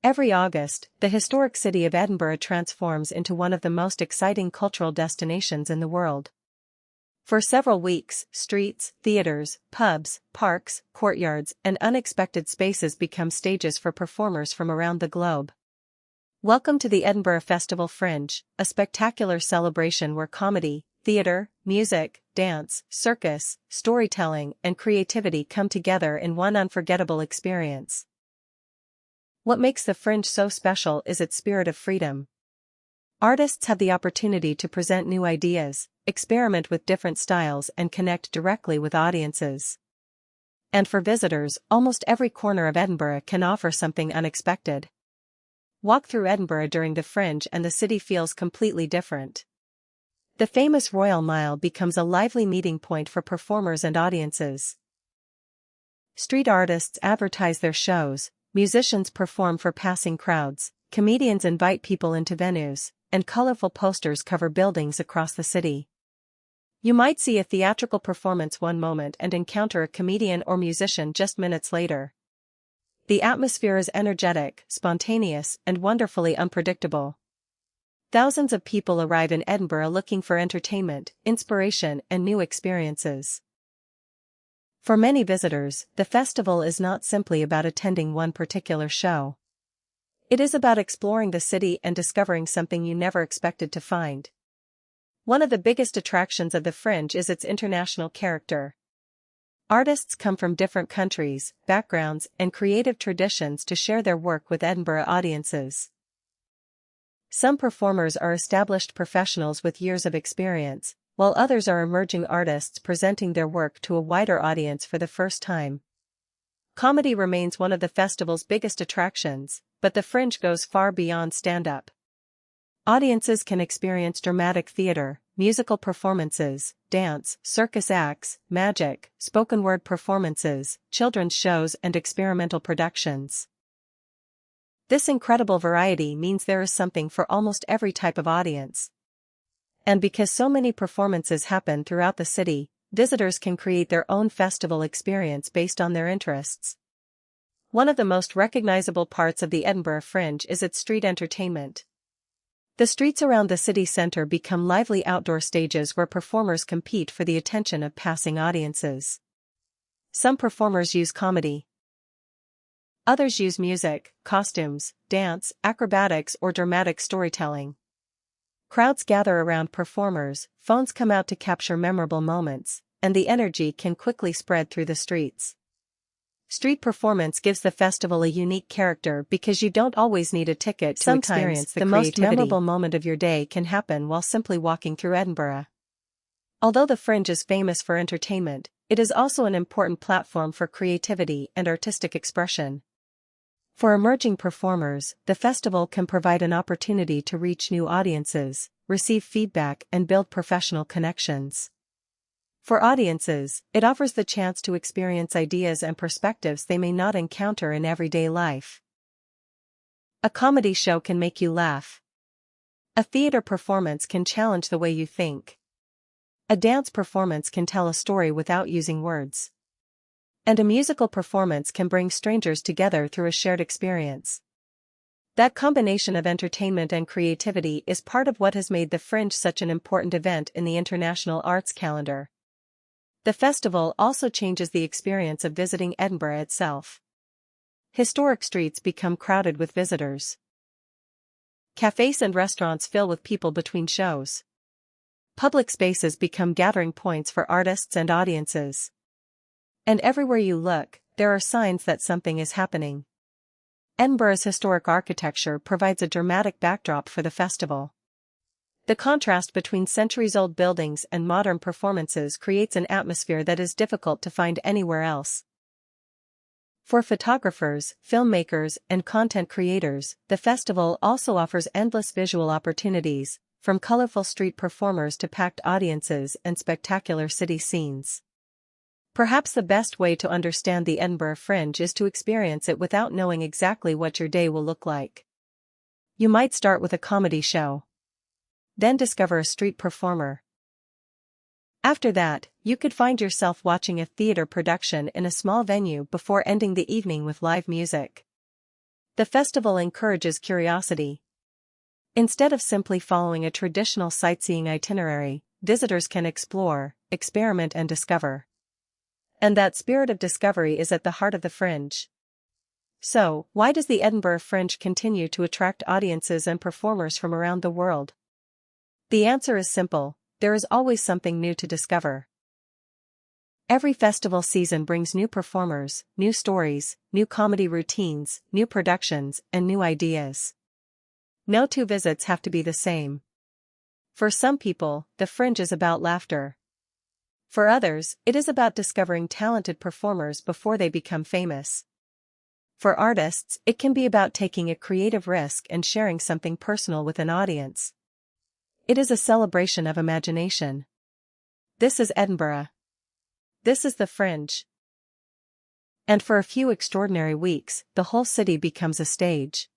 Every August, the historic city of Edinburgh transforms into one of the most exciting cultural destinations in the world. For several weeks, streets, theaters, pubs, parks, courtyards, and unexpected spaces become stages for performers from around the globe. Welcome to the Edinburgh Festival Fringe, a spectacular celebration where comedy, theater, music, dance, circus, storytelling, and creativity come together in one unforgettable experience. What makes the Fringe so special is its spirit of freedom. Artists have the opportunity to present new ideas, experiment with different styles, and connect directly with audiences. And for visitors, almost every corner of Edinburgh can offer something unexpected. Walk through Edinburgh during the Fringe and the city feels completely different. The famous Royal Mile becomes a lively meeting point for performers and audiences. Street artists advertise their shows, musicians perform for passing crowds, comedians invite people into venues, and colorful posters cover buildings across the city. You might see a theatrical performance one moment and encounter a comedian or musician just minutes later. The atmosphere is energetic, spontaneous, and wonderfully unpredictable. Thousands of people arrive in Edinburgh looking for entertainment, inspiration, and new experiences. For many visitors, the festival is not simply about attending one particular show. It is about exploring the city and discovering something you never expected to find. One of the biggest attractions of the Fringe is its international character. Artists come from different countries, backgrounds, and creative traditions to share their work with Edinburgh audiences. Some performers are established professionals with years of experience, while others are emerging artists presenting their work to a wider audience for the first time. Comedy remains one of the festival's biggest attractions, but the Fringe goes far beyond stand-up. Audiences can experience dramatic theater, musical performances, dance, circus acts, magic, spoken-word performances, children's shows, and experimental productions. This incredible variety means there is something for almost every type of audience. And because so many performances happen throughout the city, visitors can create their own festival experience based on their interests. One of the most recognizable parts of the Edinburgh Fringe is its street entertainment. The streets around the city centre become lively outdoor stages where performers compete for the attention of passing audiences. Some performers use comedy. Others use music, costumes, dance, acrobatics, or dramatic storytelling. Crowds gather around performers, phones come out to capture memorable moments, and the energy can quickly spread through the streets. Street performance gives the festival a unique character because you don't always need a ticket to experience the most memorable moment of your day can happen while simply walking through Edinburgh. Although the Fringe is famous for entertainment, it is also an important platform for creativity and artistic expression. For emerging performers, the festival can provide an opportunity to reach new audiences, receive feedback, and build professional connections. For audiences, it offers the chance to experience ideas and perspectives they may not encounter in everyday life. A comedy show can make you laugh. A theater performance can challenge the way you think. A dance performance can tell a story without using words. And a musical performance can bring strangers together through a shared experience. That combination of entertainment and creativity is part of what has made the Fringe such an important event in the international arts calendar. The festival also changes the experience of visiting Edinburgh itself. Historic streets become crowded with visitors. Cafes and restaurants fill with people between shows. Public spaces become gathering points for artists and audiences. And everywhere you look, there are signs that something is happening. Edinburgh's historic architecture provides a dramatic backdrop for the festival. The contrast between centuries-old buildings and modern performances creates an atmosphere that is difficult to find anywhere else. For photographers, filmmakers, and content creators, the festival also offers endless visual opportunities, from colorful street performers to packed audiences and spectacular city scenes. Perhaps the best way to understand the Edinburgh Fringe is to experience it without knowing exactly what your day will look like. You might start with a comedy show. Then discover a street performer. After that, you could find yourself watching a theater production in a small venue before ending the evening with live music. The festival encourages curiosity. Instead of simply following a traditional sightseeing itinerary, visitors can explore, experiment and discover. And that spirit of discovery is at the heart of the Fringe. So, why does the Edinburgh Fringe continue to attract audiences and performers from around the world? The answer is simple: there is always something new to discover. Every festival season brings new performers, new stories, new comedy routines, new productions, and new ideas. No two visits have to be the same. For some people, the Fringe is about laughter. For others, it is about discovering talented performers before they become famous. For artists, it can be about taking a creative risk and sharing something personal with an audience. It is a celebration of imagination. This is Edinburgh. This is the Fringe. And for a few extraordinary weeks, the whole city becomes a stage.